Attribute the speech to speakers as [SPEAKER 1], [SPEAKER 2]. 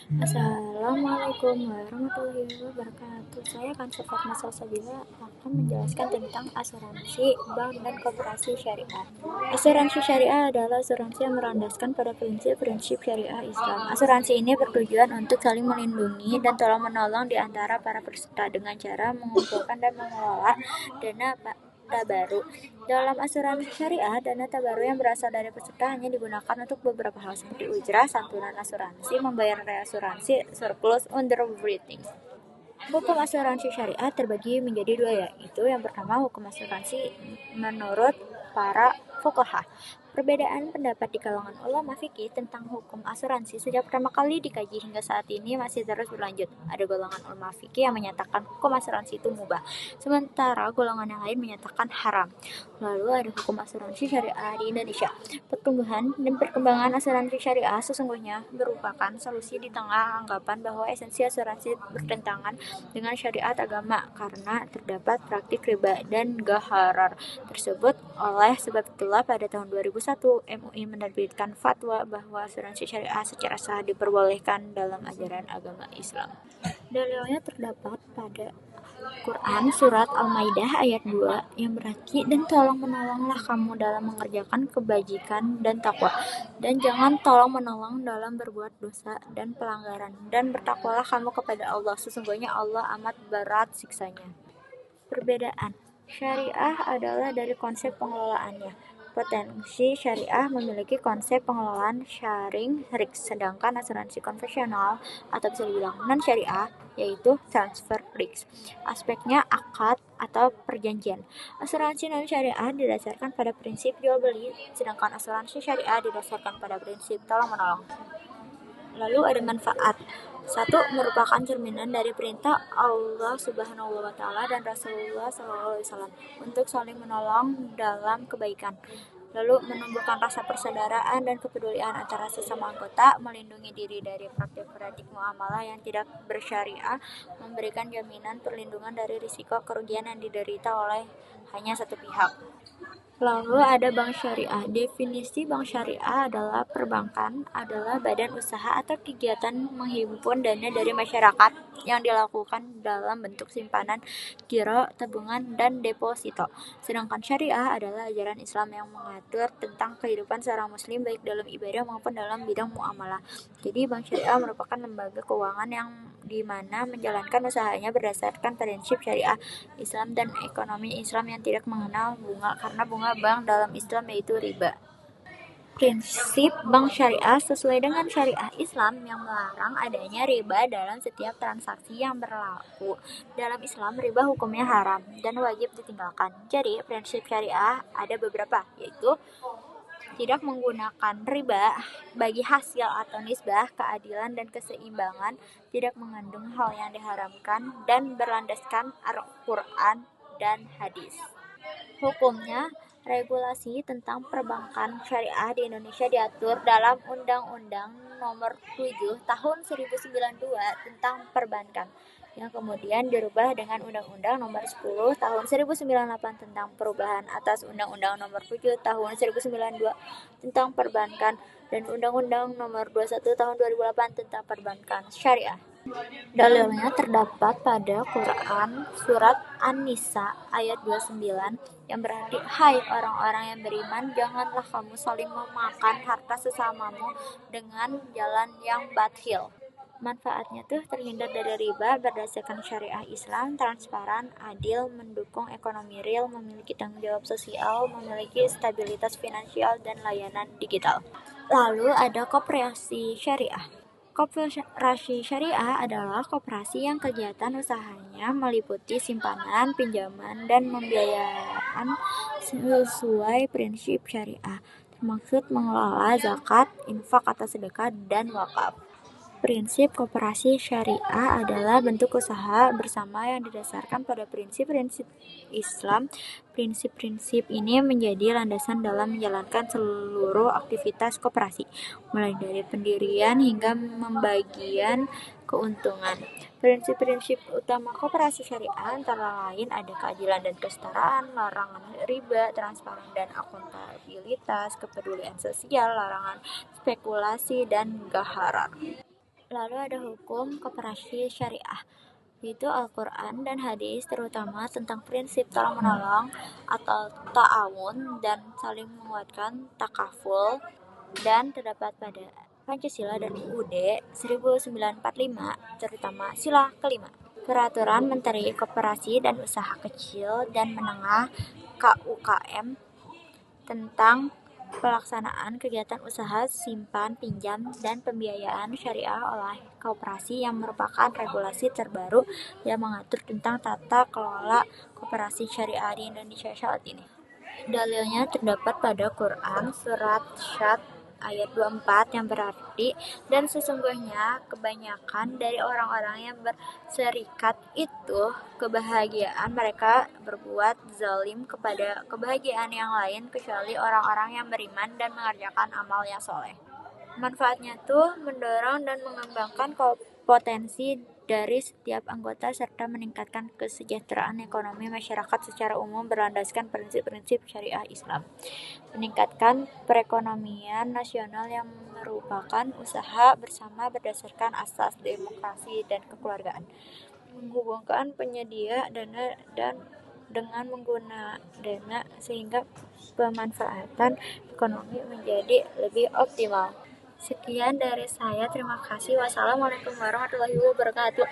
[SPEAKER 1] Assalamualaikum warahmatullahi wabarakatuh. Saya Kansefatma Salsabila akan menjelaskan tentang asuransi bank dan koperasi syariah. Asuransi syariah adalah asuransi yang berlandaskan pada prinsip-prinsip syariah Islam. Asuransi ini bertujuan untuk saling melindungi dan tolong-menolong di antara para peserta dengan cara mengumpulkan dan mengelola dana tabaru. Dalam asuransi syariah, dana tabaru yang berasal dari peserta hanya digunakan untuk beberapa hal seperti ujrah, santunan asuransi, membayar reasuransi, surplus, underwriting. Hukum asuransi syariah terbagi menjadi dua, yaitu yang pertama hukum asuransi menurut para fuqaha. Perbedaan pendapat di kalangan ulama fikih tentang hukum asuransi sejak pertama kali dikaji hingga saat ini masih terus berlanjut. Ada golongan ulama fikih yang menyatakan hukum asuransi itu mubah, sementara golongan yang lain menyatakan haram. Lalu ada hukum asuransi syariah di Indonesia. Pertumbuhan dan perkembangan asuransi syariah sesungguhnya merupakan solusi di tengah anggapan bahwa esensi asuransi bertentangan dengan syariat agama karena terdapat praktik riba dan gharar tersebut. Oleh sebab itulah pada tahun 2001 MUI menerbitkan fatwa bahwa asuransi syariah secara sah diperbolehkan dalam ajaran agama Islam. Dalilnya terdapat pada Quran Surat Al-Maidah ayat 2 yang berarti, dan tolong menolonglah kamu dalam mengerjakan kebajikan dan takwa, dan jangan tolong menolong dalam berbuat dosa dan pelanggaran, dan bertakwalah kamu kepada Allah, sesungguhnya Allah amat berat siksanya. Perbedaan syariah adalah dari konsep pengelolaannya. Potensi syariah memiliki konsep pengelolaan sharing risk, sedangkan asuransi konvensional atau bisa dibilang non-syariah yaitu transfer risk. Aspeknya akad atau perjanjian. Asuransi non-syariah didasarkan pada prinsip jual beli, sedangkan asuransi syariah didasarkan pada prinsip tolong-menolong. Lalu ada manfaat. Satu, merupakan cerminan dari perintah Allah Subhanahu wa taala dan Rasulullah SAW untuk saling menolong dalam kebaikan. Lalu menumbuhkan rasa persaudaraan dan kepedulian antara sesama anggota, melindungi diri dari praktik-praktik muamalah yang tidak bersyariah, memberikan jaminan perlindungan dari risiko kerugian yang diderita oleh hanya satu pihak. Lalu ada bank syariah. Definisi bank syariah adalah perbankan adalah badan usaha atau kegiatan menghimpun dana dari masyarakat yang dilakukan dalam bentuk simpanan, giro, tabungan, dan deposito. Sedangkan syariah adalah ajaran Islam yang mengatur tentang kehidupan seorang muslim baik dalam ibadah maupun dalam bidang muamalah. Jadi bank syariah merupakan lembaga keuangan yang di mana menjalankan usahanya berdasarkan prinsip syariah Islam dan ekonomi Islam yang tidak mengenal bunga, karena bunga bank dalam Islam yaitu riba. Prinsip bank syariah sesuai dengan syariah Islam yang melarang adanya riba dalam setiap transaksi yang berlaku. Dalam Islam, riba hukumnya haram dan wajib ditinggalkan. Jadi, prinsip syariah ada beberapa, yaitu tidak menggunakan riba bagi hasil atau nisbah, keadilan dan keseimbangan, tidak mengandung hal yang diharamkan, dan berlandaskan Al-Quran dan hadis. Hukumnya, regulasi tentang perbankan syariah di Indonesia diatur dalam Undang-Undang Nomor 7 Tahun 1992 tentang perbankan, yang kemudian dirubah dengan Undang-Undang Nomor 10 Tahun 1998 tentang perubahan atas Undang-Undang Nomor 7 Tahun 1992 tentang perbankan, dan Undang-Undang Nomor 21 Tahun 2008 tentang perbankan syariah. Dalilnya terdapat pada Quran Surat An-Nisa ayat 29 yang berarti, hai orang-orang yang beriman, janganlah kamu saling memakan harta sesamamu dengan jalan yang batil. Manfaatnya tuh terhindar dari riba berdasarkan syariah Islam, transparan, adil, mendukung ekonomi real, memiliki tanggung jawab sosial, memiliki stabilitas finansial dan layanan digital. Lalu ada koperasi syariah. Koperasi syariah adalah koperasi yang kegiatan usahanya meliputi simpanan, pinjaman, dan pembiayaan sesuai prinsip syariah, termaksud mengelola zakat, infak atau sedekah, dan wakaf. Prinsip koperasi syariah adalah bentuk usaha bersama yang didasarkan pada prinsip-prinsip Islam. Prinsip-prinsip ini menjadi landasan dalam menjalankan seluruh aktivitas koperasi, mulai dari pendirian hingga pembagian keuntungan. Prinsip-prinsip utama koperasi syariah antara lain ada keadilan dan kesetaraan, larangan riba, transparan dan akuntabilitas, kepedulian sosial, larangan spekulasi dan gharar. Lalu ada hukum koperasi syariah, yaitu Al-Quran dan hadis, terutama tentang prinsip tolong-menolong atau ta'awun dan saling menguatkan takaful, dan terdapat pada Pancasila dan UUD 1945, terutama sila kelima. Peraturan Menteri Koperasi dan Usaha Kecil dan Menengah (KUKM) tentang pelaksanaan kegiatan usaha simpan pinjam dan pembiayaan syariah oleh koperasi yang merupakan regulasi terbaru yang mengatur tentang tata kelola koperasi syariah di Indonesia saat ini. Dalilnya terdapat pada Quran surat Syad ayat 24 yang berarti, dan sesungguhnya kebanyakan dari orang-orang yang berserikat itu kebahagiaan mereka berbuat zalim kepada kebahagiaan yang lain kecuali orang-orang yang beriman dan mengerjakan amal yang soleh. Manfaatnya tuh mendorong dan mengembangkan potensi dari setiap anggota serta meningkatkan kesejahteraan ekonomi masyarakat secara umum berlandaskan prinsip-prinsip syariah Islam. Meningkatkan perekonomian nasional yang merupakan usaha bersama berdasarkan asas demokrasi dan kekeluargaan. Menghubungkan penyedia dana dan dengan mengguna dana sehingga pemanfaatan ekonomi menjadi lebih optimal. Sekian dari saya, terima kasih. Wassalamualaikum warahmatullahi wabarakatuh.